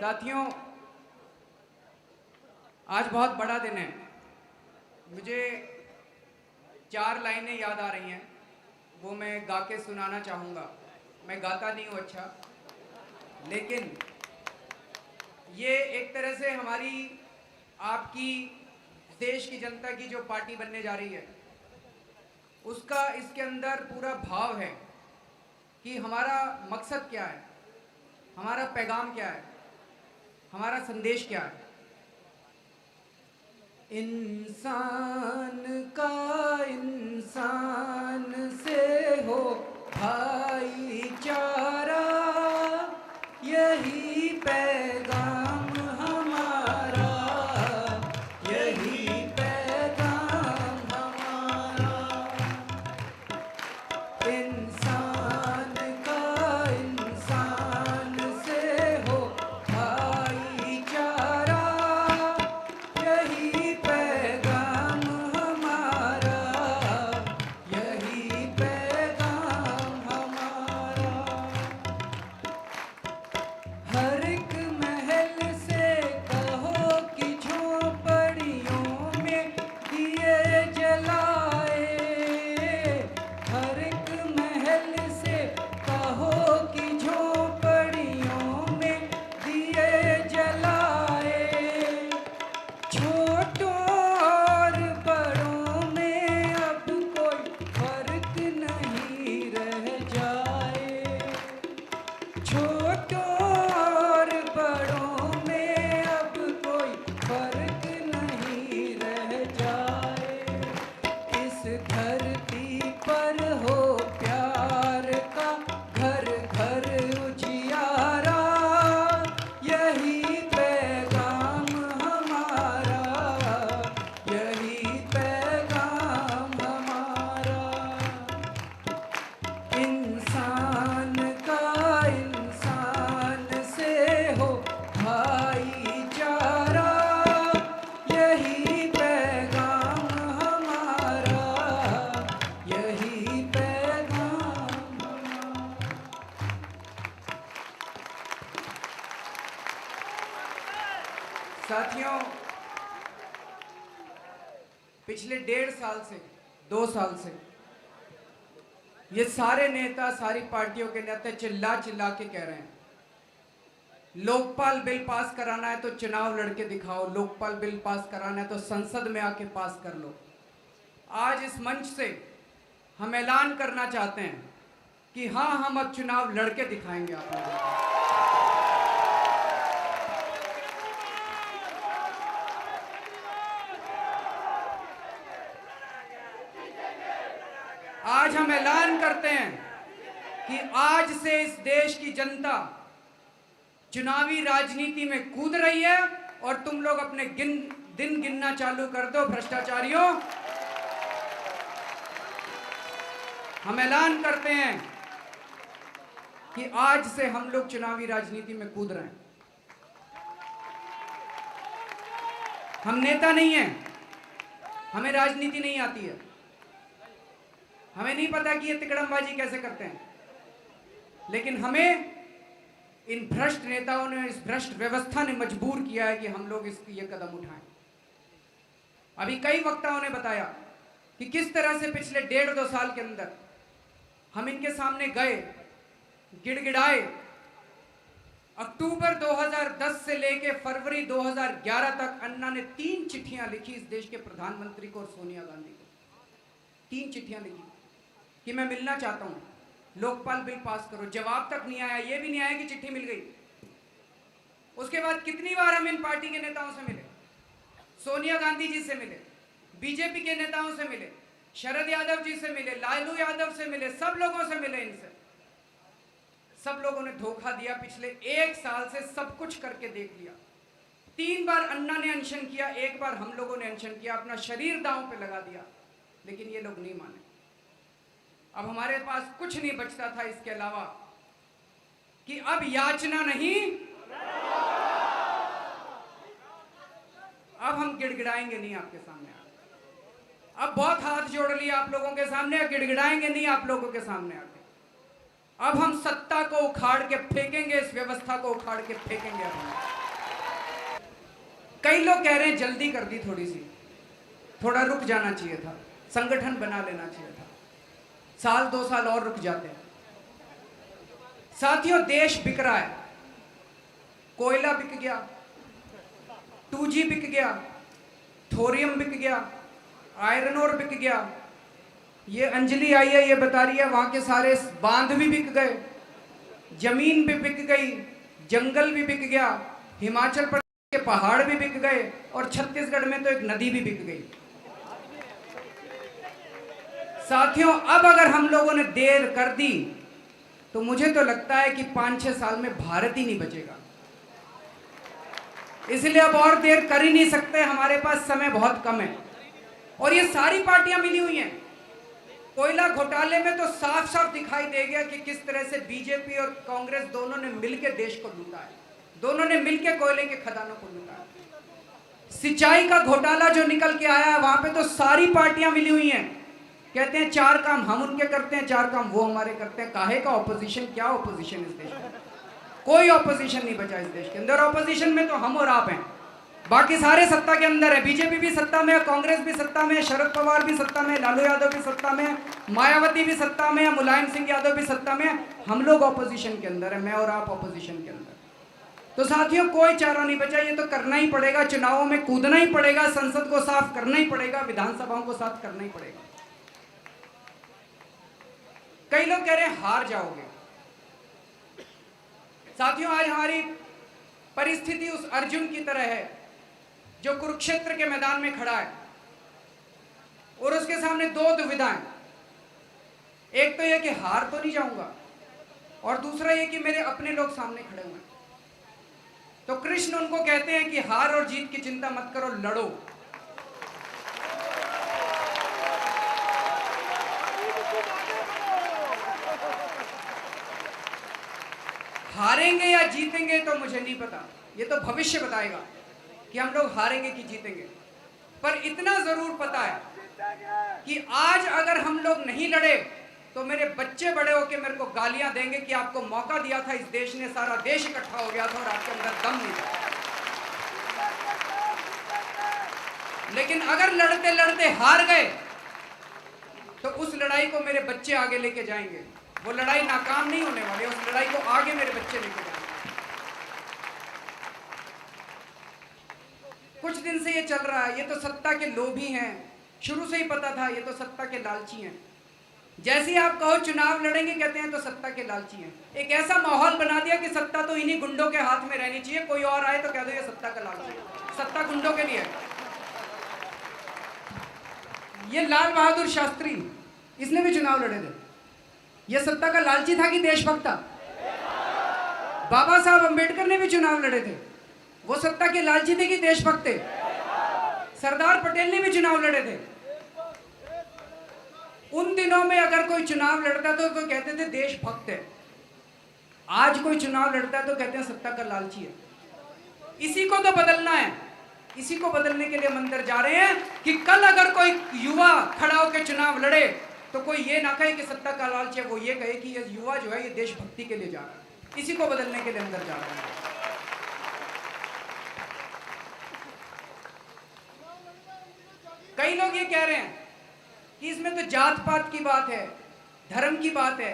साथियों, आज बहुत बड़ा दिन है। मुझे 4 लाइनें याद आ रही हैं, वो मैं गा के सुनाना चाहूँगा। मैं गाता नहीं हूँ अच्छा, लेकिन ये एक तरह से हमारी, आपकी, देश की जनता की जो पार्टी बनने जा रही है, उसका इसके अंदर पूरा भाव है कि हमारा मकसद क्या है, हमारा पैगाम क्या है, हमारा संदेश क्या है। इंसान का इंसान से हो भाईचारा, यही पैगाम हमारा, यही पैगाम हमारा। इंसान का इंसान से हो भाईचारा, यही पैगाम हमारा, यही पैगाम हमारा। हर एक महल से कहो कि झोपड़ियों में दिए जलाए, हर एक महल से कहो कि झोपड़ियों में दिए जलाए। छोटों और बड़ों में अब कोई फर्क नहीं रह जाए, छोटों और बड़ों में अब कोई फर्क नहीं रह जाए। इस धरती पर हो प्यार का घर घर उजियारा, यही पैगाम हमारा, यही पैगाम हमारा। इंसान का इंसान से हो भाईचारा, यही पैगाम हमारा, यही पैगाम हमारा। साथियों, पिछले 1.5 साल से, 2 साल से ये सारे नेता, सारी पार्टियों के नेता चिल्ला चिल्ला के कह रहे हैं, लोकपाल बिल पास कराना है तो चुनाव लड़के दिखाओ, लोकपाल बिल पास कराना है तो संसद में आके पास कर लो। आज इस मंच से हम ऐलान करना चाहते हैं कि हाँ, हम अब चुनाव लड़के दिखाएंगे आप लोगों को। आज हम ऐलान करते हैं कि आज से इस देश की जनता चुनावी राजनीति में कूद रही है और तुम लोग अपने दिन गिनना चालू कर दो भ्रष्टाचारियों। हम ऐलान करते हैं कि आज से हम लोग चुनावी राजनीति में कूद रहे हैं। हम नेता नहीं हैं, हमें राजनीति नहीं आती है, हमें नहीं पता कि ये तिकड़मबाजी कैसे करते हैं, लेकिन हमें इन भ्रष्ट नेताओं ने, इस भ्रष्ट व्यवस्था ने मजबूर किया है कि हम लोग ये कदम उठाएं। अभी कई वक्ताओं ने बताया कि किस तरह से पिछले 1.5-2 साल के अंदर हम इनके सामने गए, गिड़गिड़ाए। अक्टूबर 2010 से लेकर फरवरी 2011 तक अन्ना ने 3 चिट्ठियां लिखी इस देश के प्रधानमंत्री को और सोनिया गांधी को। 3 चिट्ठियां लिखी कि मैं मिलना चाहता हूं, लोकपाल बिल पास करो। जवाब तक नहीं आया, ये भी नहीं आया कि चिट्ठी मिल गई। उसके बाद कितनी बार हम इन पार्टी के नेताओं से मिले, सोनिया गांधी जी से मिले, बीजेपी के नेताओं से मिले, शरद यादव जी से मिले, लालू यादव से मिले, सब लोगों से मिले। इनसे सब लोगों ने धोखा दिया। पिछले 1 साल से सब कुछ करके देख लिया। 3 बार अन्ना ने अनशन किया, 1 बार हम लोगों ने अनशन किया, अपना शरीर दांव पे लगा दिया, लेकिन ये लोग नहीं माने। अब हमारे पास कुछ नहीं बचता था इसके अलावा कि अब याचना नहीं, अब हम गिड़गिड़ाएंगे नहीं आपके सामने। अब बहुत हाथ जोड़ लिया आप लोगों के सामने, गिड़गिड़ाएंगे नहीं आप लोगों के सामने आके। अब हम सत्ता को उखाड़ के फेंकेंगे, इस व्यवस्था को उखाड़ के फेंकेंगे। अब कई लोग कह रहे हैं जल्दी कर दी थोड़ी सी, थोड़ा रुक जाना चाहिए था, संगठन बना लेना चाहिए था, साल 2 साल और रुक जाते। साथियों, देश बिक रहा है, कोयला बिक गया, 2G बिक गया, थोरियम बिक गया, आयरन ओर बिक गया। ये अंजलि आई है, ये बता रही है वहां के सारे बांध भी बिक गए, जमीन भी बिक गई, जंगल भी बिक गया, हिमाचल प्रदेश के पहाड़ भी बिक गए, और छत्तीसगढ़ में तो एक नदी भी बिक गई। साथियों, अब अगर हम लोगों ने देर कर दी तो मुझे तो लगता है कि 5-6 साल में भारत ही नहीं बचेगा। इसलिए अब और देर कर ही नहीं सकते, हमारे पास समय बहुत कम है। और ये सारी पार्टियां मिली हुई हैं। कोयला घोटाले में तो साफ साफ दिखाई दे गया कि किस तरह से बीजेपी और कांग्रेस दोनों ने मिलकर देश को लूटा है, दोनों ने मिलकर कोयले के खदानों को लूटा है। सिंचाई का घोटाला जो निकल के आया है, वहां पे तो सारी पार्टियां मिली हुई हैं, कहते हैं 4 काम हम उनके करते हैं, 4 काम वो हमारे करते हैं। काहे का ऑपोजिशन? क्या ऑपोजिशन इस देश में? कोई ऑपोजिशन नहीं बचा इस देश के अंदर। ऑपोजिशन में तो हम और आप हैं, बाकी सारे सत्ता के अंदर है। बीजेपी भी सत्ता में है, कांग्रेस भी सत्ता में है, शरद पवार भी सत्ता में, लालू यादव भी सत्ता में, मायावती भी सत्ता में, मुलायम सिंह यादव भी सत्ता में। हम लोग ऑपोजिशन के अंदर है, मैं और आप ऑपोजिशन के अंदर। तो साथियों, कोई चारा नहीं बचा, ये तो करना ही पड़ेगा, चुनावों में कूदना ही पड़ेगा, संसद को साफ करना ही पड़ेगा, विधानसभाओं को साफ करना ही पड़ेगा। कई लोग कह रहे हैं हार जाओगे। साथियों, आज हमारी परिस्थिति उस अर्जुन की तरह है जो कुरुक्षेत्र के मैदान में खड़ा है और उसके सामने 2 दुविधाएं। एक तो यह कि हार तो नहीं जाऊंगा, और दूसरा यह कि मेरे अपने लोग सामने खड़े हुए हैं। तो कृष्ण उनको कहते हैं कि हार और जीत की चिंता मत करो, लड़ो। हारेंगे या जीतेंगे तो मुझे नहीं पता, ये तो भविष्य बताएगा कि हम लोग हारेंगे कि जीतेंगे। पर इतना जरूर पता है कि आज अगर हम लोग नहीं लड़े तो मेरे बच्चे बड़े होकर मेरे को गालियां देंगे कि आपको मौका दिया था इस देश ने, सारा देश इकट्ठा हो गया था और आपके अंदर दम नहीं था। लेकिन अगर लड़ते लड़ते हार गए तो उस लड़ाई को मेरे बच्चे आगे लेके जाएंगे। वो लड़ाई नाकाम नहीं होने वाली, उस लड़ाई को आगे मेरे बच्चे लेके जाएंगे। कुछ दिन से ये चल रहा है, ये तो सत्ता के लोभी हैं, शुरू से ही पता था ये तो सत्ता के लालची हैं। जैसे ही आप कहो चुनाव लड़ेंगे, कहते हैं तो सत्ता के लालची हैं। एक ऐसा माहौल बना दिया कि सत्ता तो इन्हीं गुंडों के हाथ में रहनी चाहिए, कोई और आए तो कह दो ये सत्ता का लालची है, सत्ता गुंडों के लिए। ये लाल बहादुर शास्त्री, इसने भी चुनाव लड़े थे, ये सत्ता का लालची था कि देशभक्त था? बाबा साहब अंबेडकर ने भी चुनाव लड़े थे, वो सत्ता के लालची थे कि देशभक्त थे? सरदार पटेल ने भी चुनाव लड़े थे। उन दिनों में अगर कोई चुनाव लड़ता तो कहते थे देशभक्त है, आज कोई चुनाव लड़ता है तो कहते हैं सत्ता का लालची है। इसी को तो बदलना है, इसी को बदलने के लिए मंदिर जा रहे हैं कि कल अगर कोई युवा खड़ा होकर चुनाव लड़े तो कोई ये ना कहे कि सत्ता का लालची है, वो ये कहे कि ये युवा जो है ये देशभक्ति के लिए जा रहा है। इसी को बदलने के लिए अंदर जा रहे हैं। कई लोग ये कह रहे हैं कि इसमें तो जात पात की बात है, धर्म की बात है।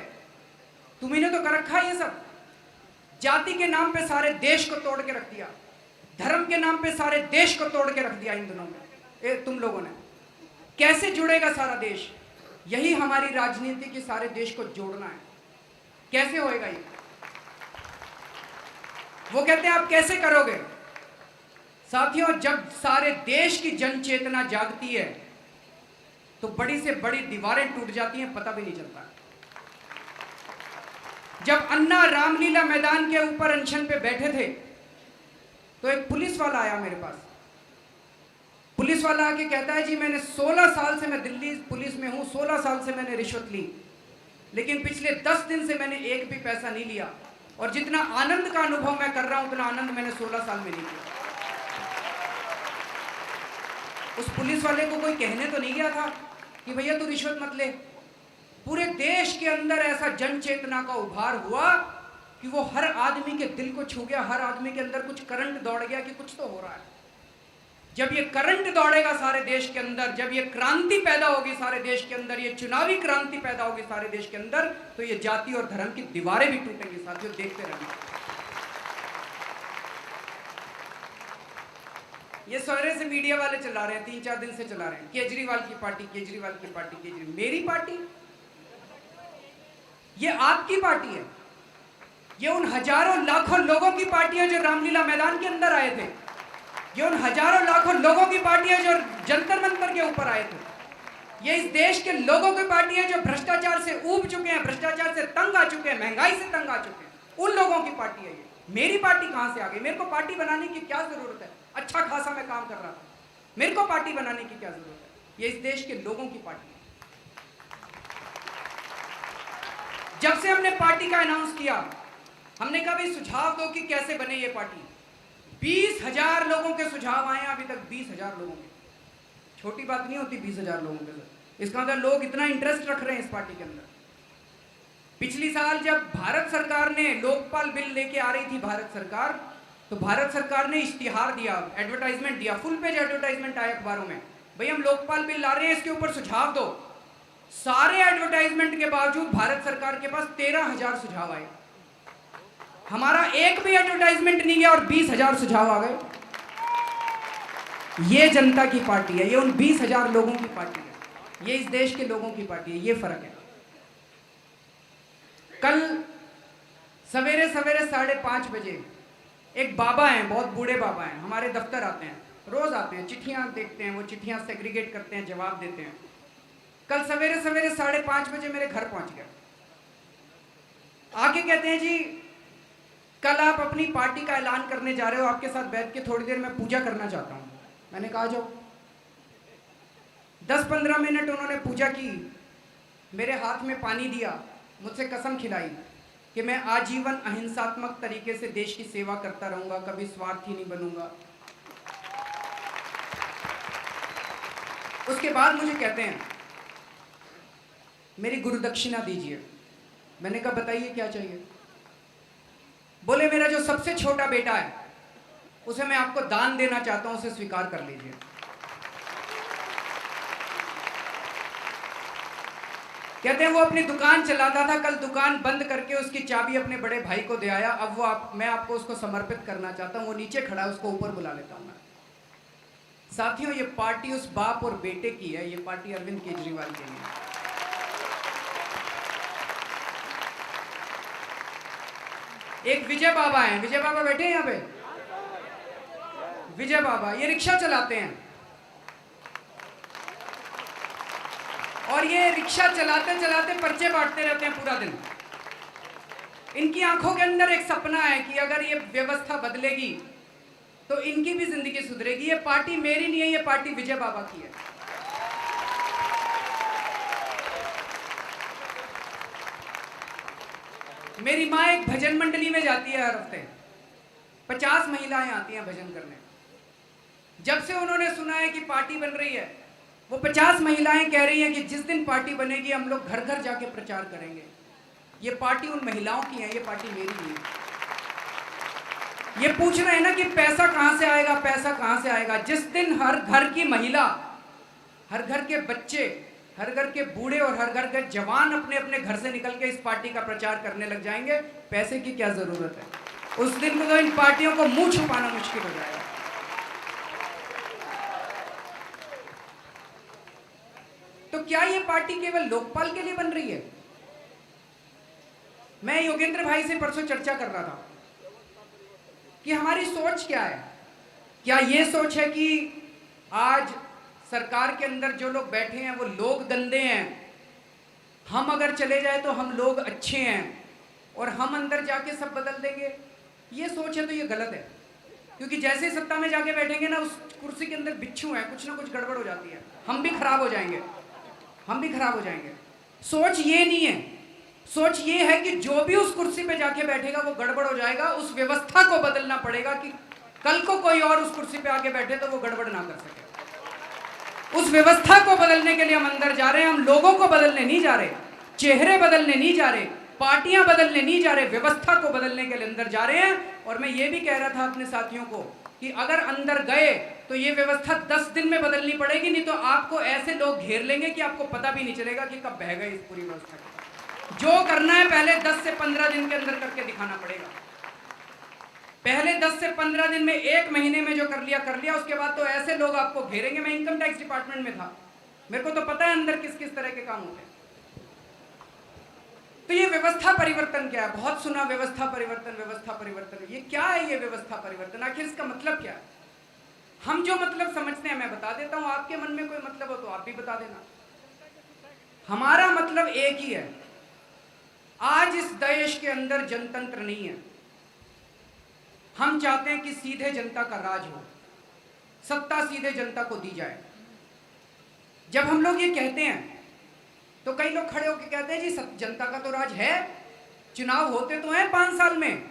तुम्ही ने तो कर रखा है ये सब, जाति के नाम पे सारे देश को तोड़ के रख दिया, धर्म के नाम पे सारे देश को तोड़ के रख दिया इन दिनों में तुम लोगों ने। कैसे जुड़ेगा सारा देश? यही हमारी राजनीति की सारे देश को जोड़ना है। कैसे होएगा ये? वो कहते हैं आप कैसे करोगे? साथियों, जब सारे देश की जन चेतना जागती है तो बड़ी से बड़ी दीवारें टूट जाती हैं, पता भी नहीं चलता। जब अन्ना रामलीला मैदान के ऊपर अनशन पे बैठे थे तो एक पुलिस वाला आया मेरे पास। पुलिस वाला आके कहता है जी मैंने 16 साल से मैं दिल्ली पुलिस में हूं, 16 साल से मैंने रिश्वत ली, लेकिन पिछले 10 दिन से मैंने एक भी पैसा नहीं लिया, और जितना आनंद का अनुभव मैं कर रहा हूं उतना आनंद मैंने 16 साल में नहीं किया। उस पुलिस वाले को कोई कहने तो नहीं गया था कि भैया तू रिश्वत मत ले। पूरे देश के अंदर ऐसा जन चेतना का उभार हुआ कि वो हर आदमी के दिल को छू गया, हर आदमी के अंदर कुछ करंट दौड़ गया कि कुछ तो हो रहा है। जब ये करंट दौड़ेगा सारे देश के अंदर, जब ये क्रांति पैदा होगी सारे देश के अंदर, ये चुनावी क्रांति पैदा होगी सारे देश के अंदर, तो ये जाति और धर्म की दीवारें भी टूटेंगी साथियों, देखते रहना। ये सवेरे से मीडिया वाले चला रहे हैं, 3-4 दिन से चला रहे हैं, केजरीवाल की पार्टी, केजरीवाल की पार्टी, केजरीवाल। मेरी पार्टी? ये आपकी पार्टी है। ये उन हजारों लाखों लोगों की पार्टी है जो रामलीला मैदान के अंदर आए थे। ये उन हजारों लाखों लोगों की पार्टी है जो जंतर मंतर के ऊपर आए थे। ये इस देश के लोगों की पार्टी है जो भ्रष्टाचार से ऊब चुके हैं, भ्रष्टाचार से तंग आ चुके हैं, महंगाई से तंग आ चुके हैं। उन लोगों की पार्टी है ये। मेरी पार्टी कहां से आ गई? मेरे को पार्टी बनाने की क्या जरूरत है? अच्छा खासा मैं काम कर रहा था, मेरे को पार्टी बनाने की क्या जरूरत है? ये इस देश के लोगों की पार्टी है। जब से हमने पार्टी का अनाउंस किया, हमने कहा भाई सुझाव दो कि कैसे बने ये पार्टी। 20,000 लोगों के सुझाव आए हैं अभी तक, 20,000 लोगों के। छोटी बात नहीं होती 20,000 लोगों के। इसका मतलब लोग इतना इंटरेस्ट रख रहे हैं इस पार्टी के अंदर। पिछली साल जब भारत सरकार ने लोकपाल बिल लेके आ रही थी भारत सरकार, तो भारत सरकार ने इश्तिहार दिया, एडवर्टाइजमेंट दिया, फुल पेज एडवर्टाइजमेंट आया अखबारों में, भाई हम लोकपाल बिल ला रहे हैं, इसके ऊपर सुझाव दो। सारे एडवर्टाइजमेंट के बावजूद भारत सरकार के पास 13,000 सुझाव आए। हमारा एक भी एडवर्टाइजमेंट नहीं गया और 20,000 सुझाव आ गए। ये जनता की पार्टी है, ये उन 20,000 लोगों की पार्टी है, ये इस देश के लोगों की पार्टी है। ये फर्क है। कल सवेरे सवेरे 5:30 बजे एक बाबा हैं, बहुत बूढ़े बाबा हैं, हमारे दफ्तर आते हैं, रोज आते हैं, चिट्ठियां देखते हैं, वो चिट्ठियां सेग्रीगेट करते हैं, जवाब देते हैं। कल सवेरे सवेरे 5:30 बजे मेरे घर पहुंच गए। आके कहते हैं जी कल आप अपनी पार्टी का ऐलान करने जा रहे हो, आपके साथ बैठ के थोड़ी देर मैं पूजा करना चाहता हूं। मैंने कहा जाओ। 10-15 मिनट उन्होंने पूजा की, मेरे हाथ में पानी दिया, मुझसे कसम खिलाई कि मैं आजीवन अहिंसात्मक तरीके से देश की सेवा करता रहूंगा, कभी स्वार्थी नहीं बनूंगा। उसके बाद मुझे कहते हैं मेरी गुरु दक्षिणा दीजिए। मैंने कहा बताइए क्या चाहिए? बोले मेरा जो सबसे छोटा बेटा है उसे मैं आपको दान देना चाहता हूं, उसे स्वीकार कर लीजिए। कहते हैं वो अपनी दुकान चलाता था, कल दुकान बंद करके उसकी चाबी अपने बड़े भाई को दे आया। अब वो मैं आपको उसको समर्पित करना चाहता हूं। वो नीचे खड़ा है, उसको ऊपर बुला लेता हूं मैं। साथियों ये पार्टी उस बाप और बेटे की है, ये पार्टी अरविंद केजरीवाल की है। एक विजय बाबा हैं, विजय बाबा बैठे हैं यहाँ पे। विजय बाबा ये रिक्शा चलाते हैं और ये रिक्शा चलाते चलाते पर्चे बांटते रहते हैं पूरा दिन। इनकी आंखों के अंदर एक सपना है कि अगर ये व्यवस्था बदलेगी तो इनकी भी जिंदगी सुधरेगी। ये पार्टी मेरी नहीं है, ये पार्टी विजय बाबा की है। मेरी माँ एक भजन मंडली में जाती है हर हफ्ते, 50 महिलाएं आती हैं भजन करने। जब से उन्होंने सुना है कि पार्टी बन रही है, वो 50 महिलाएं कह रही हैं कि जिस दिन पार्टी बनेगी हम लोग घर घर जाके प्रचार करेंगे। ये पार्टी उन महिलाओं की है, ये पार्टी मेरी नहीं है। ये पूछ रहे हैं ना कि पैसा कहां से आएगा, पैसा कहां से आएगा। जिस दिन हर घर की महिला, हर घर के बच्चे, हर घर के बूढ़े और हर घर के जवान अपने अपने घर से निकल के इस पार्टी का प्रचार करने लग जाएंगे, पैसे की क्या जरूरत है। उस दिन को तो इन पार्टियों को मुंह छुपाना मुश्किल हो जाएगा। तो क्या ये पार्टी केवल लोकपाल के लिए बन रही है? मैं योगेंद्र भाई से परसों चर्चा कर रहा था कि हमारी सोच क्या है। क्या ये सोच है कि आज सरकार के अंदर जो लोग बैठे हैं वो लोग गंदे हैं, हम अगर चले जाए तो हम लोग अच्छे हैं और हम अंदर जाके सब बदल देंगे? ये सोच है तो ये गलत है, क्योंकि जैसे सत्ता में जाके बैठेंगे ना, उस कुर्सी के अंदर बिच्छू है, कुछ ना कुछ गड़बड़ हो जाती है, हम भी खराब हो जाएंगे, हम भी खराब हो जाएंगे। सोच ये नहीं है, सोच ये है कि जो भी उस कुर्सी पे जाके बैठेगा वो गड़बड़ हो जाएगा। उस व्यवस्था को बदलना पड़ेगा कि कल को कोई और उस कुर्सी पे आके बैठे तो वो गड़बड़ ना कर सके। उस व्यवस्था को बदलने के लिए हम अंदर जा रहे हैं। हम लोगों को बदलने नहीं जा रहे, चेहरे बदलने नहीं जा रहे, पार्टियां बदलने नहीं जा रहे, व्यवस्था को बदलने के लिए अंदर जा रहे हैं। और मैं ये भी कह रहा था अपने साथियों को कि अगर अंदर गए तो ये व्यवस्था 10 दिन में बदलनी पड़ेगी, नहीं तो आपको ऐसे लोग घेर लेंगे कि आपको पता भी नहीं चलेगा कि कब बह गए इस पूरी व्यवस्था के। जो करना है पहले 10 से 15 दिन के अंदर करके दिखाना पड़ेगा। पहले 10 से 15 दिन में, 1 महीने में जो कर लिया, उसके बाद तो ऐसे लोग आपको घेरेंगे। मैं इनकम टैक्स डिपार्टमेंट में था, मेरे को तो पता है अंदर किस किस तरह के काम होते हैं। तो ये व्यवस्था परिवर्तन क्या है? बहुत सुना व्यवस्था परिवर्तन, व्यवस्था परिवर्तन। ये क्या है ये व्यवस्था परिवर्तन? आखिर इसका मतलब क्या है? हम जो मतलब समझते हैं मैं बता देता हूं, आपके मन में कोई मतलब हो तो आप भी बता देना। हमारा मतलब एक ही है। आज इस देश के अंदर जनतंत्र नहीं है। हम चाहते हैं कि सीधे जनता का राज हो, सत्ता सीधे जनता को दी जाए। जब हम लोग ये कहते हैं तो कई लोग खड़े होकर कहते हैं जी जनता का तो राज है, चुनाव होते तो हैं 5 साल में।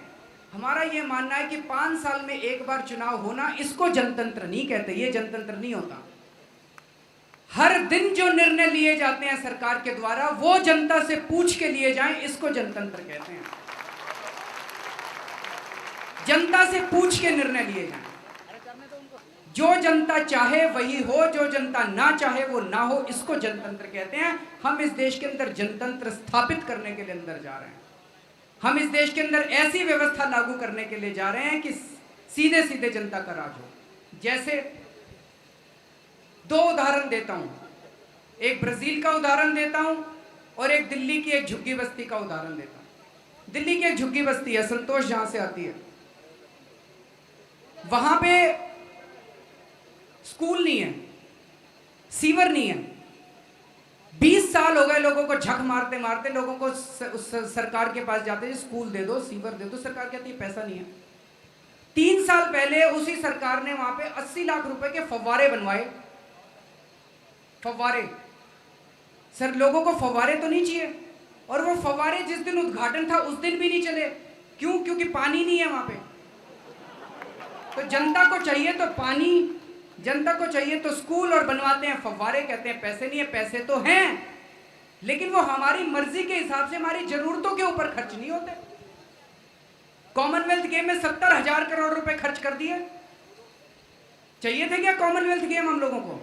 हमारा ये मानना है कि 5 साल में एक बार चुनाव होना, इसको जनतंत्र नहीं कहते, ये जनतंत्र नहीं होता। हर दिन जो निर्णय लिए जाते हैं सरकार के द्वारा, वो जनता से पूछ के लिए जाएं, इसको जनतंत्र कहते हैं। जनता से पूछ के निर्णय लिए जाएं। जो जनता चाहे वही हो, जो जनता ना चाहे वो ना हो, इसको जनतंत्र कहते हैं। हम इस देश के अंदर जनतंत्र स्थापित करने के लिए अंदर जा रहे हैं। हम इस देश के अंदर ऐसी व्यवस्था लागू करने के लिए जा रहे हैं कि सीधे सीधे जनता का राज हो। जैसे 2 उदाहरण देता हूं, एक ब्राजील का उदाहरण देता हूं और एक दिल्ली की एक झुग्गी बस्ती का उदाहरण देता हूं। दिल्ली की एक झुग्गी बस्ती है, संतोष जहां से आती है, वहां पे स्कूल नहीं है, सीवर नहीं है। 20 साल हो गए लोगों को झक मारते मारते, लोगों को सरकार के पास जाते हैं, स्कूल दे दो, सीवर दे दो। सरकार कहती है पैसा नहीं है। 3 साल पहले उसी सरकार ने वहां पे 80 लाख रुपए के फव्वारे बनवाए। फव्वारे, सर लोगों को फव्वारे तो नहीं चाहिए, और वो फव्वारे जिस दिन उद्घाटन था उस दिन भी नहीं चले। क्यों? क्योंकि पानी नहीं है वहां पे। तो जनता को चाहिए तो पानी, जनता को चाहिए तो स्कूल, और बनवाते हैं फव्वारे, कहते हैं पैसे नहीं है। पैसे तो हैं, लेकिन वो हमारी मर्जी के हिसाब से हमारी जरूरतों के ऊपर खर्च नहीं होते। कॉमनवेल्थ गेम में 70,000 करोड़ रुपए खर्च कर दिए। चाहिए थे क्या कॉमनवेल्थ गेम हम लोगों को?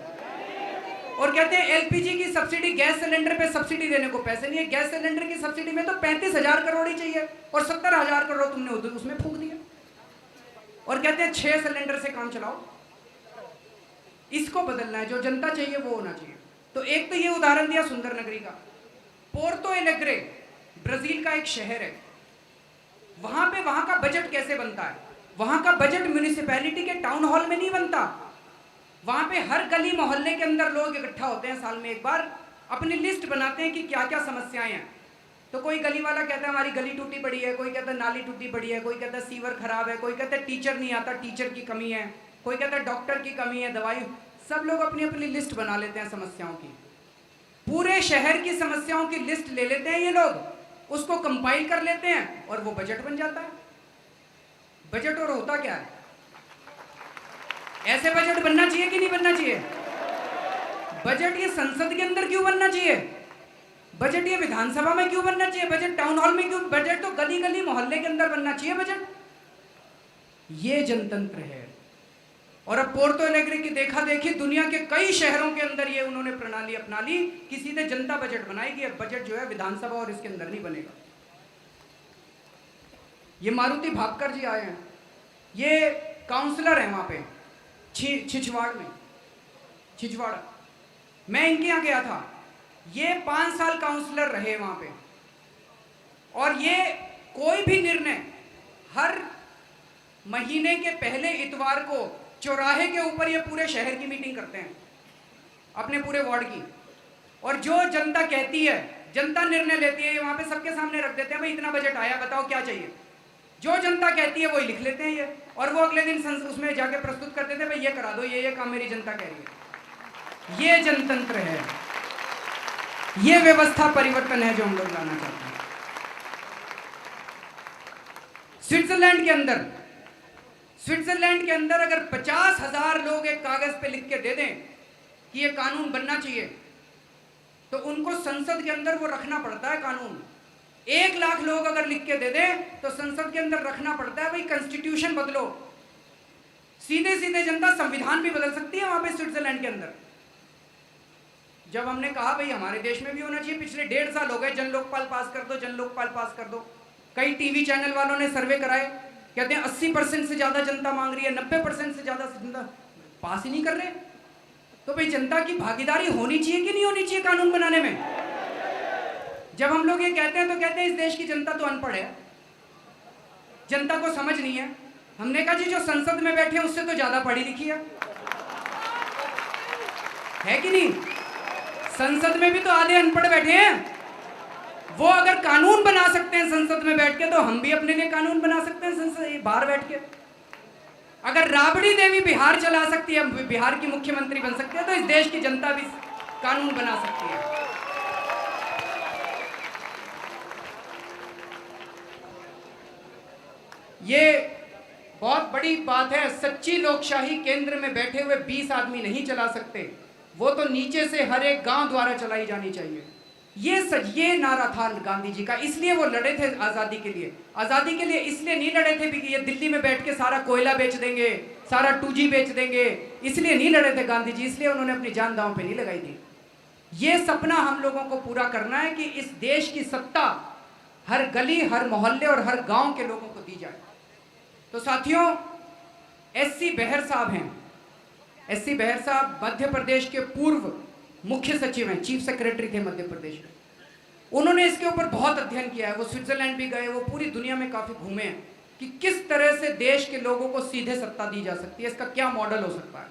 और कहते हैं एलपीजी की सब्सिडी, गैस सिलेंडर पे सब्सिडी देने को पैसे नहीं है। गैस सिलेंडर की सब्सिडी में तो 35,000 करोड़ ही चाहिए, और 70,000 करोड़ तुमने उसमें फूंक दिया। और कहते हैं 6 सिलेंडर से काम चलाओ। इसको बदलना है, जो जनता चाहिए वो होना चाहिए। तो एक तो ये उदाहरण दिया सुंदर नगरी का। पोर्तो एलेग्रे ब्राजील का एक शहर है। वहां पे वहां का बजट कैसे बनता है? वहां का बजट म्युनिसिपैलिटी के टाउन हॉल में नहीं बनता। वहां पे हर गली मोहल्ले के अंदर लोग इकट्ठा होते हैं, साल में एक बार अपनी लिस्ट बनाते हैं कि क्या क्या समस्याएं हैं। तो कोई गली वाला कहता है हमारी गली टूटी पड़ी है, कोई कहता है नाली टूटी पड़ी है, कोई कहता है सीवर खराब है, कोई कहता है टीचर नहीं आता, टीचर की कमी है, कोई कहता है डॉक्टर की कमी है, दवाई। सब लोग अपनी अपनी लिस्ट बना लेते हैं समस्याओं की। पूरे शहर की समस्याओं की लिस्ट ले लेते हैं ये लोग, उसको कंपाइल कर लेते हैं और वो बजट बन जाता है। बजट और होता क्या है? ऐसे बजट बनना चाहिए कि नहीं बनना चाहिए? बजट ये संसद के अंदर क्यों बनना चाहिए? बजट ये विधानसभा में क्यों बनना चाहिए? बजट टाउन हॉल में क्यों? बजट तो गली गली मोहल्ले के अंदर बनना चाहिए बजट। ये जनतंत्र है। और अब पोर्तो एलेग्रे की देखा देखी दुनिया के कई शहरों के अंदर ये उन्होंने प्रणाली अपना ली कि सीधे जनता बजट बनाएगी। अब बजट जो है विधानसभा और इसके अंदर नहीं बनेगा। ये मारुति भापकर जी आए हैं, ये काउंसलर हैं वहां पे छिछवाड़ में, छिछवाड़ा। मैं इनके यहाँ गया था। ये 5 साल काउंसलर रहे वहां पे, और ये कोई भी निर्णय हर महीने के पहले इतवार को चौराहे के ऊपर ये पूरे शहर की मीटिंग करते हैं, अपने पूरे वार्ड की। और जो जनता कहती है, जनता निर्णय लेती है, ये वहां पे सबके सामने रख देते हैं, भाई इतना बजट आया, बताओ क्या चाहिए। जो जनता कहती है वही लिख लेते हैं ये, और वो अगले दिन उसमें जाके प्रस्तुत कर देते हैं, भाई ये करा दो, ये काम मेरी जनता कह रही है। ये जनतंत्र है, ये व्यवस्था परिवर्तन है जो हम लोग लाना चाहते हैं। स्विट्जरलैंड के अंदर अगर 50,000 लोग एक कागज पे लिख के दे दें कि ये कानून बनना चाहिए, तो उनको संसद के अंदर वो रखना पड़ता है कानून। 1 लाख लोग अगर लिख के दे दें तो संसद के अंदर रखना पड़ता है, भाई कॉन्स्टिट्यूशन बदलो। सीधे सीधे जनता संविधान भी बदल सकती है वहां पे स्विट्जरलैंड के अंदर। जब हमने कहा भाई हमारे देश में भी होना चाहिए, पिछले 1.5 साल हो गए, जन लोकपाल पास कर दो, जन लोकपाल पास कर दो। कई टीवी चैनल वालों ने सर्वे कराए, कहते हैं 80% से ज्यादा जनता मांग रही है, 90% से ज्यादा जनता पास ही नहीं कर रहे। तो भाई जनता की भागीदारी होनी चाहिए कि नहीं होनी चाहिए कानून बनाने में? जब हम लोग ये कहते हैं तो कहते हैं इस देश की जनता तो अनपढ़ है, जनता को समझ नहीं है। हमने कहा जी जो संसद में बैठे हैं उससे तो ज्यादा पढ़ी लिखी है कि नहीं? संसद में भी तो आधे अनपढ़ बैठे हैं। वो अगर कानून बना सकते हैं संसद में बैठ के, तो हम भी अपने लिए कानून बना सकते हैं संसद बाहर बैठ के। अगर राबड़ी देवी बिहार चला सकती है, बिहार की मुख्यमंत्री बन सकती है, तो इस देश की जनता भी कानून बना सकती है। ये बहुत बड़ी बात है। सच्ची लोकशाही केंद्र में बैठे हुए 20 आदमी नहीं चला सकते, वो तो नीचे से हर एक गांव द्वारा चलाई जानी चाहिए। ये नारा था गांधी जी का, इसलिए वो लड़े थे आज़ादी के लिए। आज़ादी के लिए इसलिए नहीं लड़े थे कि ये दिल्ली में बैठ के सारा कोयला बेच देंगे, सारा 2G बेच देंगे, इसलिए नहीं लड़े थे गांधी जी। इसलिए उन्होंने अपनी जान दांव पे नहीं लगाई थी। ये सपना हम लोगों को पूरा करना है कि इस देश की सत्ता हर गली, हर मोहल्ले और हर गांव के लोगों को दी जाए। तो साथियों, SC बेहर साहब हैं। SC बेहर साहब मध्य प्रदेश के पूर्व मुख्य सचिव हैं, चीफ सेक्रेटरी थे मध्य प्रदेश के। उन्होंने इसके ऊपर बहुत अध्ययन किया है। वो स्विट्जरलैंड भी गए, वो पूरी दुनिया में काफी घूमे हैं कि किस तरह से देश के लोगों को सीधे सत्ता दी जा सकती है, इसका क्या मॉडल हो सकता है।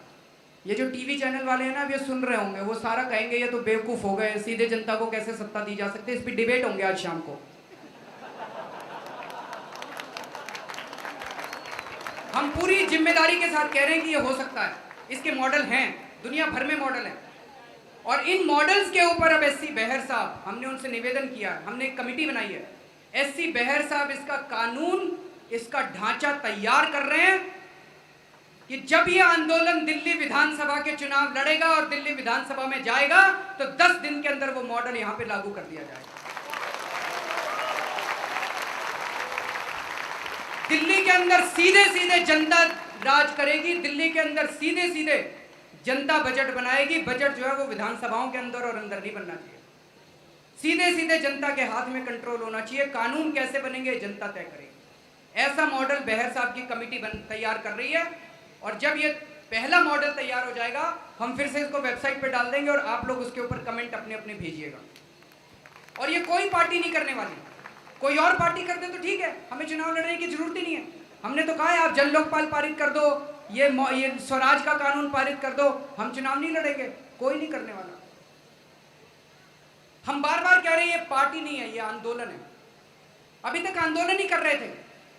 ये जो टीवी चैनल वाले हैं ना, अब ये सुन रहे होंगे, वो सारा कहेंगे ये तो बेवकूफ हो गए, सीधे जनता को कैसे सत्ता दी जा सकती है। इस पर डिबेट होंगे आज शाम को। हम पूरी जिम्मेदारी के साथ कह रहे हैं कि ये हो सकता है, इसके मॉडल हैं, दुनिया भर में मॉडल हैं। और इन मॉडल्स के ऊपर अब SC बेहर साहब, हमने उनसे निवेदन किया, हमने एक कमेटी बनाई है। SC बेहर साहब इसका कानून, इसका ढांचा तैयार कर रहे हैं कि जब यह आंदोलन दिल्ली विधानसभा के चुनाव लड़ेगा और दिल्ली विधानसभा में जाएगा, तो 10 दिन के अंदर वो मॉडल यहां पे लागू कर दिया जाएगा। दिल्ली के अंदर सीधे सीधे जनता राज करेगी, दिल्ली के अंदर सीधे सीधे जनता बजट बनाएगी। बजट जो है वो विधानसभाओं के अंदर और अंदर नहीं बनना चाहिए, सीधे सीधे जनता के हाथ में कंट्रोल होना चाहिए। कानून कैसे बनेंगे जनता तय करेगी। ऐसा मॉडल बेहर साहब की कमेटी तैयार कर रही है। और जब ये पहला मॉडल तैयार हो जाएगा, हम फिर से इसको वेबसाइट पे डाल देंगे और आप लोग उसके ऊपर कमेंट अपने अपने भेजिएगा। और ये कोई पार्टी नहीं करने वाली, कोई और पार्टी कर दे तो ठीक है, हमें चुनाव लड़ने की जरूरत ही नहीं है। हमने तो कहा है आप जन लोकपाल पारित कर दो, ये स्वराज का कानून पारित कर दो, हम चुनाव नहीं लड़ेंगे, कोई नहीं करने वाला। हम बार बार कह रहे हैं ये पार्टी नहीं है, ये आंदोलन है। अभी तक आंदोलन ही कर रहे थे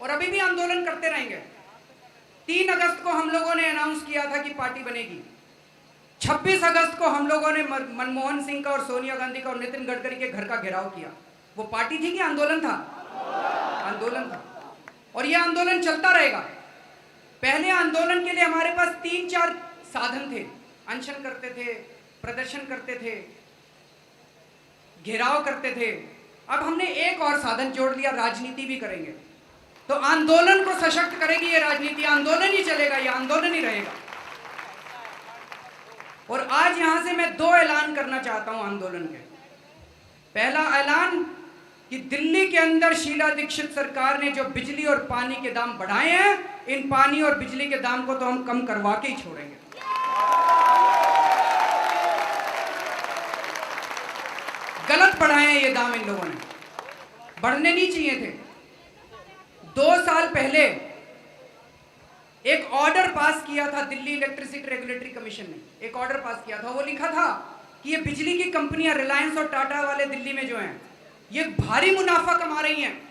और अभी भी आंदोलन करते रहेंगे। 3 अगस्त को हम लोगों ने अनाउंस किया था कि पार्टी बनेगी। 26 अगस्त को हम लोगों ने मनमोहन सिंह का और सोनिया गांधी का और नितिन गडकरी के घर का घेराव किया। वो पार्टी थी कि आंदोलन था? आंदोलन था। और यह आंदोलन चलता रहेगा। पहले आंदोलन के लिए हमारे पास 3-4 साधन थे। अनशन करते थे, प्रदर्शन करते थे, घेराव करते थे। अब हमने एक और साधन जोड़ लिया, राजनीति भी करेंगे। तो आंदोलन को सशक्त करेगी ये राजनीति, आंदोलन ही चलेगा, ये आंदोलन ही रहेगा। और आज यहां से मैं 2 ऐलान करना चाहता हूं आंदोलन के। पहला ऐलान कि दिल्ली के अंदर शीला दीक्षित सरकार ने जो बिजली और पानी के दाम बढ़ाए हैं, इन पानी और बिजली के दाम को तो हम कम करवा के ही छोड़ेंगे। गलत बढ़ाए हैं ये दाम इन लोगों ने, बढ़ने नहीं चाहिए थे। 2 साल पहले एक ऑर्डर पास किया था दिल्ली इलेक्ट्रिसिटी रेगुलेटरी कमीशन ने, एक ऑर्डर पास किया था। वो लिखा था कि ये बिजली की कंपनियां रिलायंस और टाटा वाले दिल्ली में जो हैं, ये भारी मुनाफा कमा रही हैं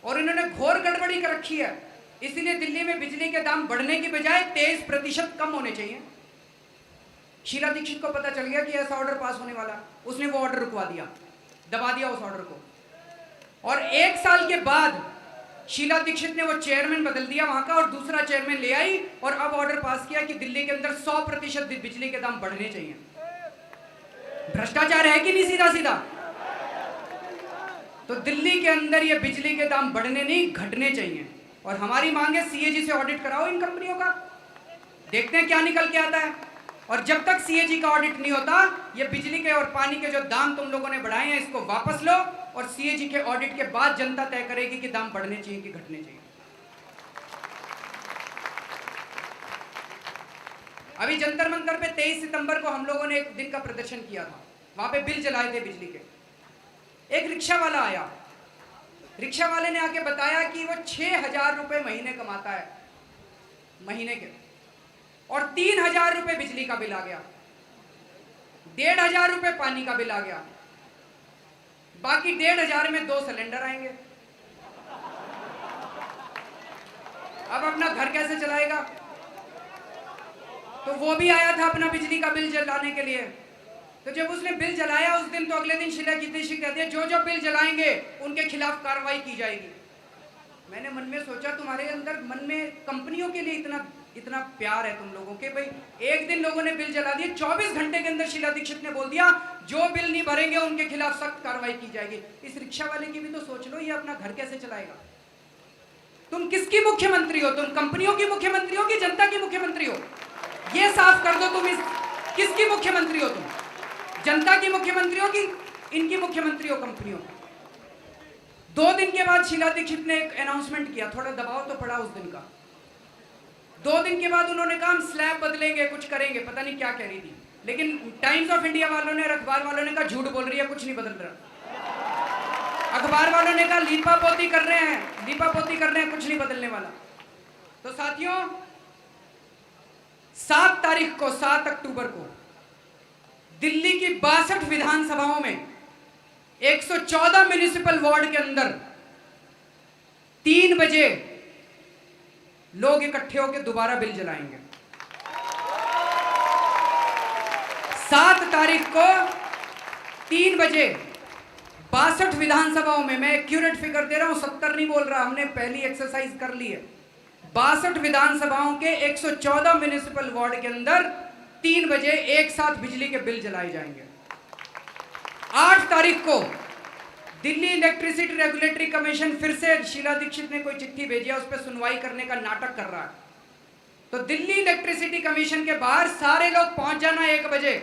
और इन्होंने घोर गड़बड़ी कर रखी है। इसलिए दिल्ली में बिजली के दाम बढ़ने की बजाय 23% कम होने चाहिए। शीला दीक्षित को पता चल गया कि ऐसा ऑर्डर पास होने वाला, उसने वो ऑर्डर रुकवा दिया, दबा दिया उस ऑर्डर को। और 1 साल के बाद शीला दीक्षित ने वो चेयरमैन बदल दिया वहां का और दूसरा चेयरमैन ले आई और अब ऑर्डर पास किया कि दिल्ली के अंदर 100% बिजली के दाम बढ़ने चाहिए। भ्रष्टाचार है कि नहीं? सीधा सीधा। तो दिल्ली के अंदर ये बिजली के दाम बढ़ने नहीं, घटने चाहिए। और हमारी मांग है CAG से ऑडिट कराओ इन कंपनियों का, देखते हैं क्या निकल के आता है। और जब तक सीएजी का ऑडिट नहीं होता, ये बिजली के और पानी के जो दाम तुम लोगों ने बढ़ाए हैं इसको वापस लो, और सीएजी के ऑडिट के बाद जनता तय करेगी कि दाम बढ़ने चाहिए कि घटने चाहिए। अभी जंतर मंतर पे 23 सितंबर को हम लोगों ने एक दिन का प्रदर्शन किया था, वहां पे बिल जलाए थे बिजली के। एक रिक्शा वाला आया, रिक्शा वाले ने आके बताया कि वो 6,000 रुपए महीने कमाता है महीने के, और 3,000 रुपए बिजली का बिल आ गया, 1,500 रुपए पानी का बिल आ गया, बाकी 1,500 में 2 सिलेंडर आएंगे। अब अपना घर कैसे चलाएगा? तो वो भी आया था अपना बिजली का बिल जलाने के लिए। तो जब उसने बिल जलाया उस दिन, तो अगले दिन शीला दीक्षित कहती है जो जो बिल जलाएंगे उनके खिलाफ कार्रवाई की जाएगी। मैंने मन में सोचा, तुम्हारे अंदर मन में कंपनियों के लिए इतना प्यार है तुम लोगों के। भाई एक दिन लोगों ने बिल जला दिए, 24 घंटे के अंदर शीला दीक्षित ने बोल दिया जो बिल नहीं भरेंगे उनके खिलाफ सख्त कार्रवाई की जाएगी। इस रिक्शा वाले की भी तो सोच लो, ये अपना घर कैसे चलाएगा? तुम किसकी मुख्यमंत्री हो? तुम कंपनियों की मुख्यमंत्री हो कि जनता की मुख्यमंत्री हो? ये साफ कर दो, तुम किसकी मुख्यमंत्री हो? तुम जनता की मुख्यमंत्री हो कि इनकी मुख्यमंत्री हो कंपनियों? 2 दिन के बाद शीला दीक्षित ने एक अनाउंसमेंट किया, थोड़ा दबाव तो पड़ा उस दिन का। 2 दिन के बाद उन्होंने कहा हम स्लैब बदलेंगे, कुछ करेंगे, पता नहीं क्या कह रही थी। लेकिन टाइम्स ऑफ इंडिया वालों ने, अखबार वालों ने कहा झूठ बोल रही है, कुछ नहीं बदल रहा। अखबार वालों ने कहा लीपापोती कर रहे हैं, लीपापोती कर रहे हैं, कुछ नहीं बदलने वाला। तो साथियों, 7 तारीख को, 7 अक्टूबर को दिल्ली की 62 विधानसभाओं में 114 म्युनिसिपल वार्ड के अंदर 3 बजे लोग इकट्ठे होकर दोबारा बिल जलाएंगे। 7 तारीख को 3 बजे 62 विधानसभाओं में, मैं एक्यूरेट फिगर दे रहा हूं, 70 नहीं बोल रहा, हमने पहली एक्सरसाइज कर ली है। 62 विधानसभाओं के 114 म्युनिसिपल वार्ड के अंदर 3 बजे एक साथ बिजली के बिल जलाए जाएंगे। 8 तारीख को दिल्ली इलेक्ट्रिसिटी रेगुलेटरी कमीशन, फिर से शीला दीक्षित ने कोई चिट्ठी भेजी है, उस पर सुनवाई करने का नाटक कर रहा है। तो दिल्ली इलेक्ट्रिसिटी कमीशन के बाहर सारे लोग पहुंच जाना 1 बजे।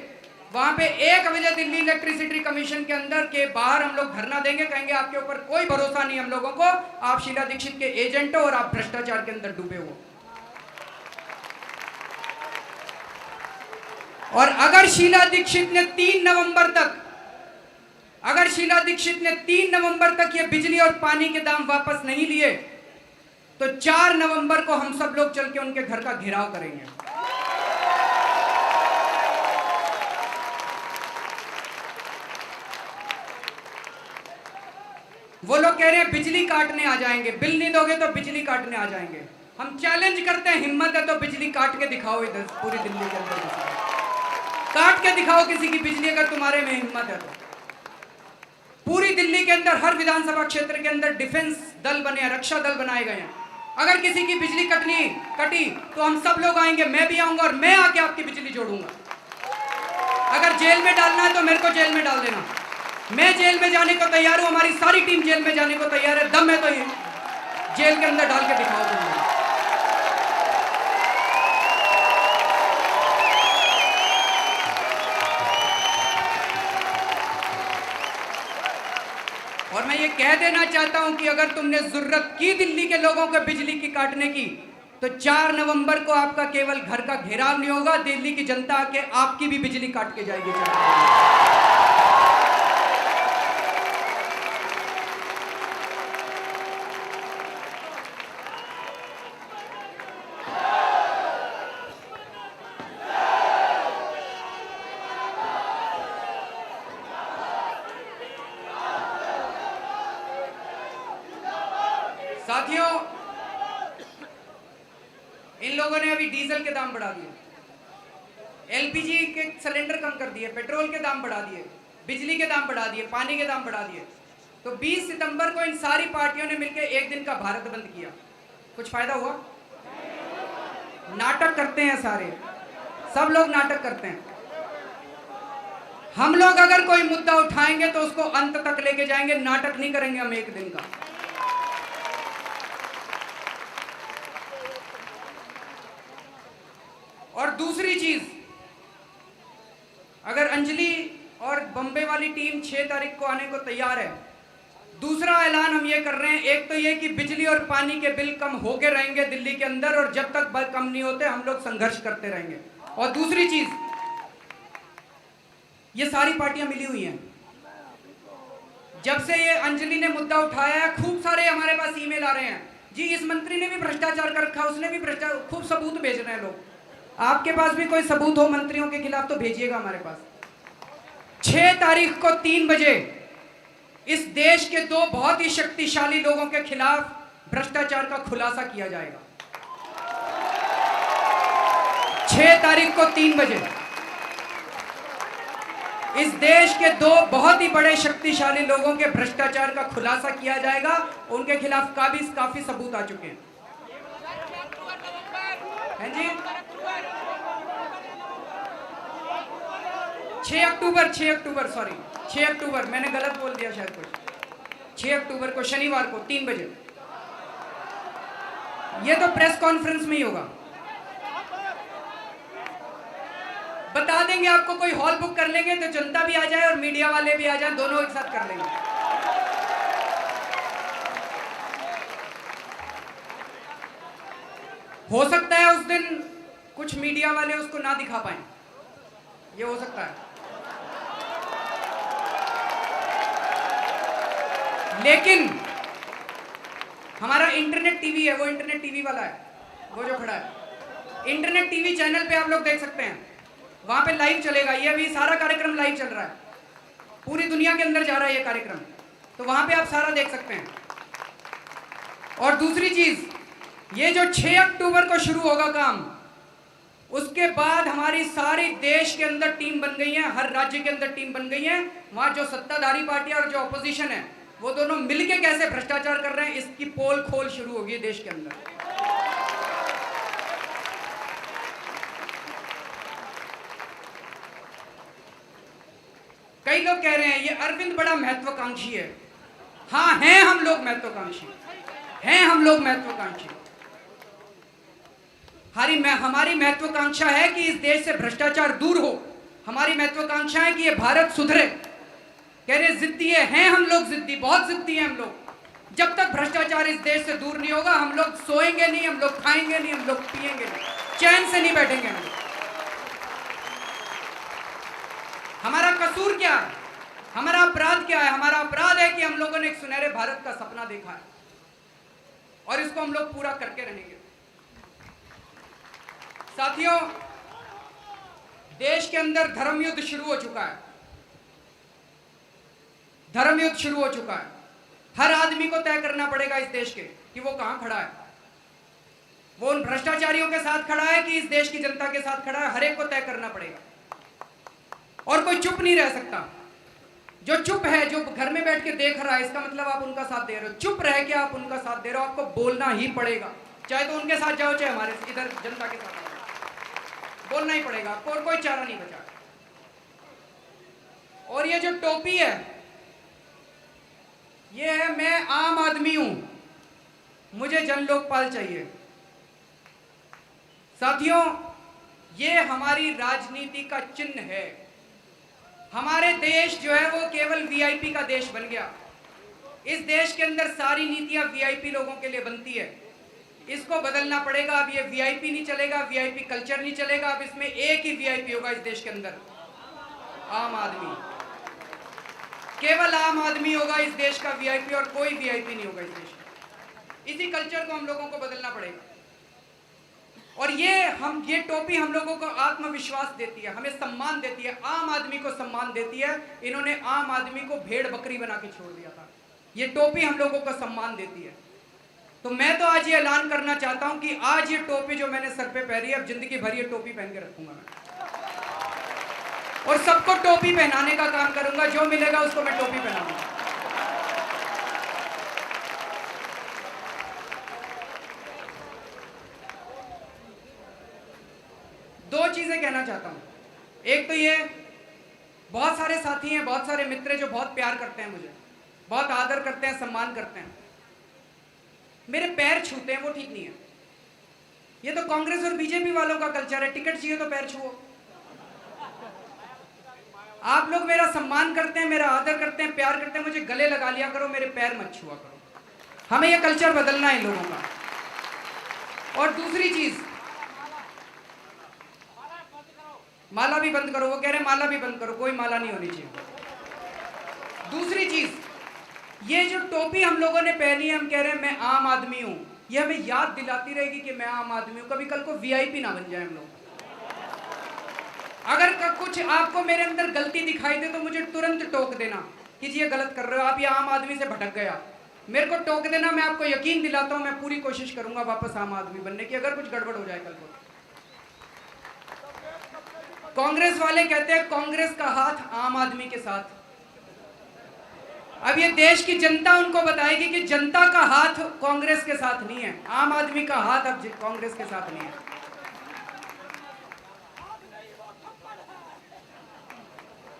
वहां पे 1 बजे दिल्ली इलेक्ट्रिसिटी कमीशन के अंदर के बाहर हम लोग धरना देंगे, कहेंगे आपके ऊपर कोई भरोसा नहीं हम लोगों को, आप शीला दीक्षित के एजेंट हो और आप भ्रष्टाचार के अंदर डूबे हो। और अगर शीला दीक्षित ने 3 नवंबर तक, अगर शीला दीक्षित ने 3 नवंबर तक ये बिजली और पानी के दाम वापस नहीं लिए, तो 4 नवंबर को हम सब लोग चल के उनके घर का घेराव करेंगे। वो लोग कह रहे हैं बिजली काटने आ जाएंगे, बिल नहीं दोगे तो बिजली काटने आ जाएंगे। हम चैलेंज करते हैं, हिम्मत है तो बिजली काट के दिखाओ, इधर पूरी दिल्ली के अंदर काट के दिखाओ किसी की बिजली, अगर तुम्हारे में हिम्मत है तो। पूरी दिल्ली के अंदर हर विधानसभा क्षेत्र के अंदर डिफेंस दल बने हैं, रक्षा दल बनाए गए हैं। अगर किसी की बिजली कटी तो हम सब लोग आएंगे, मैं भी आऊंगा और मैं आके आपकी बिजली जोड़ूंगा। अगर जेल में डालना है तो मेरे को जेल में डाल देना, मैं जेल में जाने को तैयार हूं, हमारी सारी टीम जेल में जाने को तैयार है। दम है तो ये जेल के अंदर डाल के दिखाओ तुम। और मैं ये कह देना चाहता हूं कि अगर तुमने जरूरत की दिल्ली के लोगों को बिजली की काटने की, तो 4 नवंबर को आपका केवल घर का घेराव नहीं होगा, दिल्ली की जनता के आपकी भी बिजली काट के जाएगी। साथियों, इन लोगों ने अभी डीजल के दाम बढ़ा दिए, एलपीजी के सिलेंडर कम कर दिए, पेट्रोल के दाम बढ़ा दिए, बिजली के दाम बढ़ा दिए, पानी के दाम बढ़ा दिए। तो 20 सितंबर को इन सारी पार्टियों ने मिलकर एक दिन का भारत बंद किया। कुछ फायदा हुआ? नाटक करते हैं सारे, सब लोग नाटक करते हैं। हम लोग अगर कोई मुद्दा उठाएंगे तो उसको अंत तक लेके जाएंगे, नाटक नहीं करेंगे हम एक दिन का। दूसरी चीज, अगर अंजलि और बम्बे वाली टीम 6 तारीख को आने को तैयार है, दूसरा ऐलान हम ये कर रहे हैं, एक तो ये कि बिजली और पानी के बिल कम होके रहेंगे दिल्ली के अंदर, और जब तक बिल कम नहीं होते हम लोग संघर्ष करते रहेंगे। और दूसरी चीज, ये सारी पार्टियां मिली हुई हैं। जब से ये अंजलि ने मुद्दा उठाया है, खूब सारे हमारे पास ईमेल आ रहे हैं, जी इस मंत्री ने भी भ्रष्टाचार कर रखा, उसने भी भ्रष्टाचार, खूब सबूत भेज रहे हैं लोग। आपके पास भी कोई सबूत हो मंत्रियों के खिलाफ तो भेजिएगा हमारे पास। 6 तारीख को 3 बजे इस देश के 2 बहुत ही शक्तिशाली लोगों के खिलाफ भ्रष्टाचार का खुलासा किया जाएगा। 6 तारीख को 3 बजे इस देश के 2 बहुत ही बड़े शक्तिशाली लोगों के भ्रष्टाचार का खुलासा किया जाएगा। उनके खिलाफ काफी सबूत आ चुके हैं। हैं जी, 6 अक्टूबर, मैंने गलत बोल दिया शायद कुछ। 6 अक्टूबर को शनिवार को 3 बजे, ये तो प्रेस कॉन्फ्रेंस में ही होगा। बता देंगे आपको, कोई हॉल बुक कर लेंगे तो जनता भी आ जाए और मीडिया वाले भी आ जाए, दोनों एक साथ कर लेंगे। हो सकता है उस दिन कुछ मीडिया वाले उसको ना दिखा पाए, ये हो सकता है, लेकिन हमारा इंटरनेट टीवी है, वो इंटरनेट टीवी वाला है, वो जो खड़ा है, इंटरनेट टीवी चैनल पे आप लोग देख सकते हैं, वहां पे लाइव चलेगा। ये अभी सारा कार्यक्रम लाइव चल रहा है, पूरी दुनिया के अंदर जा रहा है ये कार्यक्रम, तो वहां पे आप सारा देख सकते हैं। और दूसरी चीज, ये जो 6 अक्टूबर को शुरू होगा काम, उसके बाद हमारी सारी देश के अंदर टीम बन गई है, हर राज्य के अंदर टीम बन गई है। वहां जो सत्ताधारी पार्टी और जो ऑपोजिशन है, वो दोनों मिलके कैसे भ्रष्टाचार कर रहे हैं, इसकी पोल खोल शुरू होगी देश के अंदर। कई लोग कह रहे हैं ये अरविंद बड़ा महत्वाकांक्षी है। हाँ, हैं हम लोग महत्वाकांक्षी, हैं हम लोग महत्वाकांक्षी। हमारी महत्वाकांक्षा है कि इस देश से भ्रष्टाचार दूर हो, हमारी महत्वाकांक्षा है कि ये भारत सुधरे। कह रहे जिद्दी हैं हम लोग, जिद्दी, बहुत जिद्दी हैं हम लोग। जब तक भ्रष्टाचार इस देश से दूर नहीं होगा, हम लोग सोएंगे नहीं, हम लोग खाएंगे नहीं, हम लोग पिएंगे नहीं, चैन से नहीं बैठेंगे हम लोग। हमारा कसूर क्या है, हमारा अपराध क्या है? हमारा अपराध है कि हम लोगों ने एक सुनहरे भारत का सपना देखा है और इसको हम लोग पूरा करके रहेंगे। साथियों, देश के अंदर धर्म युद्ध शुरू हो चुका है, धर्म युद्ध शुरू हो चुका है। हर आदमी को तय करना पड़ेगा इस देश के कि वो कहां खड़ा है, वो उन भ्रष्टाचारियों के साथ खड़ा है कि इस देश की जनता के साथ खड़ा है। हर एक को तय करना पड़ेगा और कोई चुप नहीं रह सकता। जो चुप है, जो घर में बैठ के देख रहा है, इसका मतलब आप उनका साथ दे रहे हो। चुप रह के आप उनका साथ दे रहे हो, आपको बोलना ही पड़ेगा, चाहे तो उनके साथ जाओ, चाहे हमारे इधर जनता के साथ आओ, बोलना ही पड़ेगा आपको, और कोई चारा नहीं बचा। और ये जो टोपी है, ये है मैं आम आदमी हूं, मुझे जन लोकपाल चाहिए। साथियों, ये हमारी राजनीति का चिन्ह है। हमारे देश जो है वो केवल वीआईपी का देश बन गया। इस देश के अंदर सारी नीतियां वीआईपी लोगों के लिए बनती है, इसको बदलना पड़ेगा। अब ये वीआईपी नहीं चलेगा, वीआईपी कल्चर नहीं चलेगा। अब इसमें एक ही वीआईपी होगा इस देश के अंदर, आम आदमी। केवल आम आदमी होगा इस देश का वीआईपी, और कोई वीआईपी नहीं होगा इस देश का। इसी कल्चर को हम लोगों को बदलना पड़ेगा। और ये टोपी हम लोगों को आत्मविश्वास देती है, हमें सम्मान देती है, आम आदमी को सम्मान देती है। इन्होंने आम आदमी को भेड़ बकरी बना के छोड़ दिया था, ये टोपी हम लोगों को सम्मान देती है। तो मैं तो आज ये ऐलान करना चाहता हूं कि आज ये टोपी जो मैंने सर पे पहनी है, अब जिंदगी भर ये टोपी पहन के रखूंगा मैं, और सबको टोपी पहनाने का काम करूंगा। जो मिलेगा उसको मैं टोपी पहनाऊंगा। दो चीजें कहना चाहता हूं। एक तो ये, बहुत सारे साथी हैं, बहुत सारे मित्र जो बहुत प्यार करते हैं मुझे, बहुत आदर करते हैं, सम्मान करते हैं, मेरे पैर छूते हैं, वो ठीक नहीं है। ये तो कांग्रेस और बीजेपी वालों का कल्चर है, टिकट चाहिए तो पैर छुओ। आप लोग मेरा सम्मान करते हैं, मेरा आदर करते हैं, प्यार करते हैं, मुझे गले लगा लिया करो, मेरे पैर मत छुआ करो। हमें यह कल्चर बदलना है इन लोगों का। और दूसरी चीज, माला भी बंद करो। वो कह रहे हैं माला भी बंद करो, कोई माला नहीं होनी चाहिए। दूसरी चीज, ये जो टोपी हम लोगों ने पहनी है, हम कह रहे हैं मैं आम आदमी हूं, ये हमें याद दिलाती रहेगी कि मैं आम आदमी हूं। कभी कल को वीआईपी ना बन जाए हम लोग। अगर कुछ आपको मेरे अंदर गलती दिखाई दे तो मुझे तुरंत टोक देना कि जी ये गलत कर रहे हो आप, ये आम आदमी से भटक गया। मेरे को टोक देना, मैं आपको यकीन दिलाता हूं, मैं पूरी कोशिश करूंगा वापस आम आदमी बनने की, अगर कुछ गड़बड़ हो जाए कल को। कांग्रेस वाले कहते हैं कांग्रेस का हाथ आम आदमी के साथ। अब ये देश की जनता उनको बताएगी कि जनता का हाथ कांग्रेस के साथ नहीं है, आम आदमी का हाथ अब कांग्रेस के साथ नहीं है।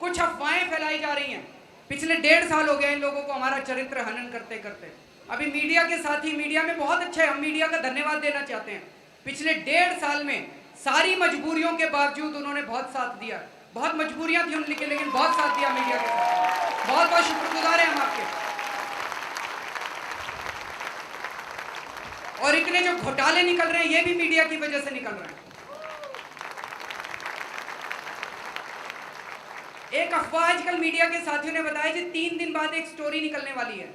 कुछ अफवाहें फैलाई जा रही हैं। पिछले 1.5 साल हो गए इन लोगों को हमारा चरित्र हनन करते करते। अभी मीडिया के साथी, मीडिया में बहुत अच्छा है, हम मीडिया का धन्यवाद देना चाहते हैं। पिछले 1.5 साल में सारी मजबूरियों के बावजूद उन्होंने बहुत साथ दिया। बहुत मजबूरियां थी उनके, लेकिन बहुत साथ दिया मीडिया के साथ। बहुत बहुत शुक्रगुजार हैं हम आपके। और इतने जो घोटाले निकल रहे हैं ये भी मीडिया की वजह से निकल रहे हैं। एक अफवाह आजकल मीडिया के साथियों ने बताया कि 3 दिन बाद एक स्टोरी निकलने वाली है।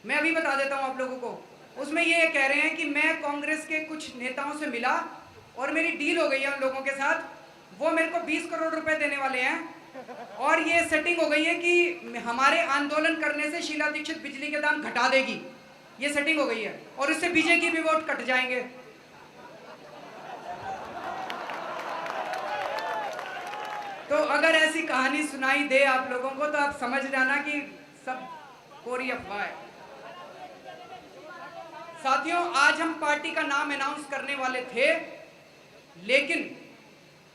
मैं अभी बता देता हूं आप लोगों को। उसमें ये कह रहे हैं कि मैं कांग्रेस के कुछ नेताओं से मिला और मेरी डील हो गई है उन लोगों के साथ। वो मेरे को 20 करोड़ रुपए देने वाले हैं और ये सेटिंग हो गई है कि हमारे आंदोलन करने से शीला दीक्षित बिजली के दाम घटा देगी। ये सेटिंग हो गई है और इससे बीजेपी भी वोट कट जाएंगे। तो अगर ऐसी कहानी सुनाई दे आप लोगों को तो आप समझ जाना कि सब कोरी अफवाह है। साथियों, आज हम पार्टी का नाम अनाउंस करने वाले थे, लेकिन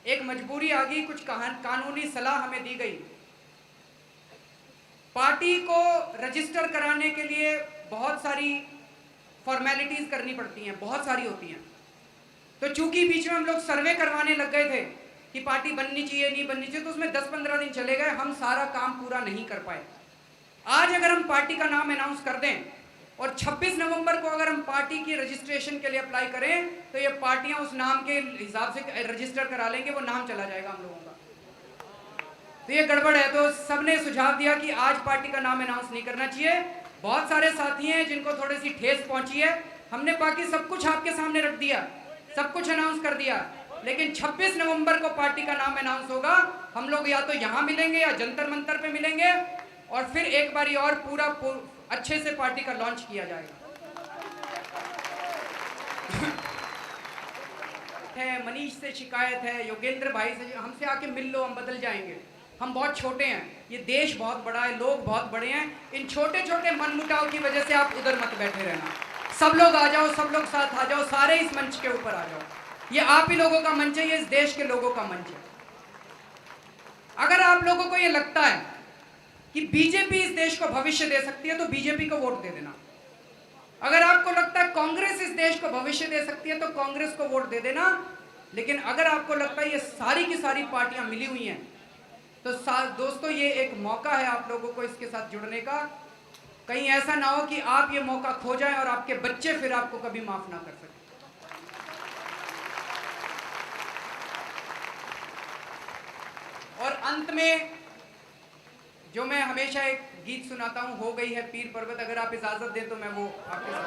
एक मजबूरी आ गई, कुछ कानूनी सलाह हमें दी गई। पार्टी को रजिस्टर कराने के लिए बहुत सारी फॉर्मेलिटीज करनी पड़ती हैं, बहुत सारी होती हैं। तो चूंकि बीच में हम लोग सर्वे करवाने लग गए थे कि पार्टी बननी चाहिए नहीं बननी चाहिए, तो उसमें 10-15 दिन चले गए, हम सारा काम पूरा नहीं कर पाए। आज अगर हम पार्टी का नाम अनाउंस कर दें और 26 नवंबर को अगर हम पार्टी की रजिस्ट्रेशन के लिए अप्लाई करें तो ये पार्टियां उस नाम के हिसाब से रजिस्टर करा लेंगे, वो नाम चला जाएगा हम लोगों का। तो ये गड़बड़ है। तो सबने सुझाव दिया कि आज पार्टी का नाम अनाउंस नहीं करना चाहिए। बहुत सारे साथी हैं जिनको थोड़ी सी ठेस पहुंची है। हमने बाकी सब कुछ आपके सामने रख दिया, सब कुछ अनाउंस कर दिया, लेकिन 26 नवंबर को पार्टी का नाम अनाउंस होगा। हम लोग या तो यहां मिलेंगे या जंतर मंतर पे मिलेंगे और फिर एक बारी और पूरा अच्छे से पार्टी का लॉन्च किया जाएगा। है मनीष से शिकायत है, योगेंद्र भाई से, हमसे आके मिल लो, हम बदल जाएंगे। हम बहुत छोटे हैं, ये देश बहुत बड़ा है, लोग बहुत बड़े हैं। इन छोटे छोटे मनमुटाव की वजह से आप उधर मत बैठे रहना। सब लोग आ जाओ, सब लोग साथ आ जाओ, सारे इस मंच के ऊपर आ जाओ। ये आप ही लोगों का मंच है, ये इस देश के लोगों का मंच है। अगर आप लोगों को ये लगता है कि बीजेपी इस देश को भविष्य दे सकती है तो बीजेपी को वोट दे देना। अगर आपको लगता है कांग्रेस इस देश को भविष्य दे सकती है तो कांग्रेस को वोट दे देना। लेकिन अगर आपको लगता है ये सारी की सारी पार्टियां मिली हुई हैं तो दोस्तों ये एक मौका है आप लोगों को इसके साथ जुड़ने का। कहीं ऐसा ना हो कि आप ये मौका खो जाएं और आपके बच्चे फिर आपको कभी माफ ना कर सकें। और अंत में जो मैं हमेशा एक गीत सुनाता हूं, हो गई है पीर पर्वत, अगर आप इजाजत दें तो मैं वो आपके साथ,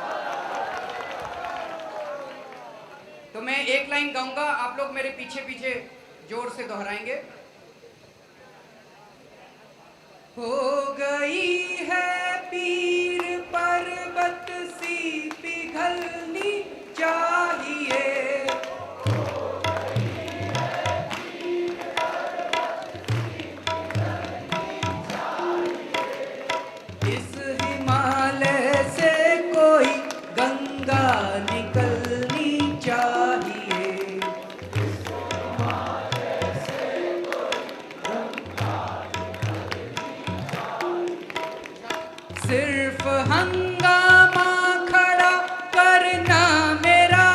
तो मैं एक लाइन गाऊंगा, आप लोग मेरे पीछे पीछे जोर से दोहराएंगे। हो गई है पीर पर्वत सी पिघलनी चाहिए, इस हिमालय से कोई गंगा निकलनी चाहिए, इस हिमालय से कोई गंगा निकलनी चाहिए। सिर्फ हंगामा खड़ा करना मेरा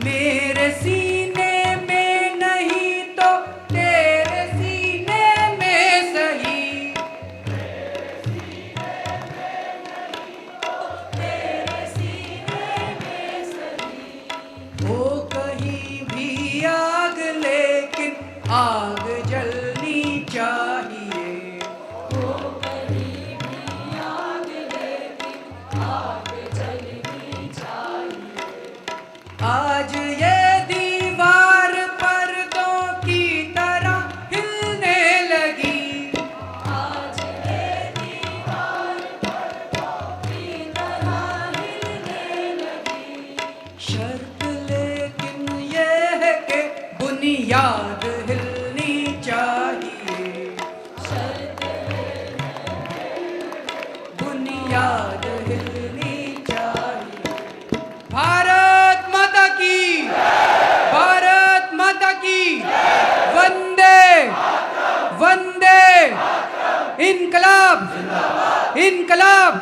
मेरे सीने में नहीं तो तेरे सीने में सही, हो कहीं भी आग लेकिन आग जलनी चाहिए। आज ये दीवार पर्दों की तरह हिलने लगी, शर्त लेकिन ये है कि बुनियाद हिलनी चाहिए, बुनियाद हिलनी चाहिए। भारत माता की, भारत माता की, वंदे वंदे, इनकलाब इनकलाब।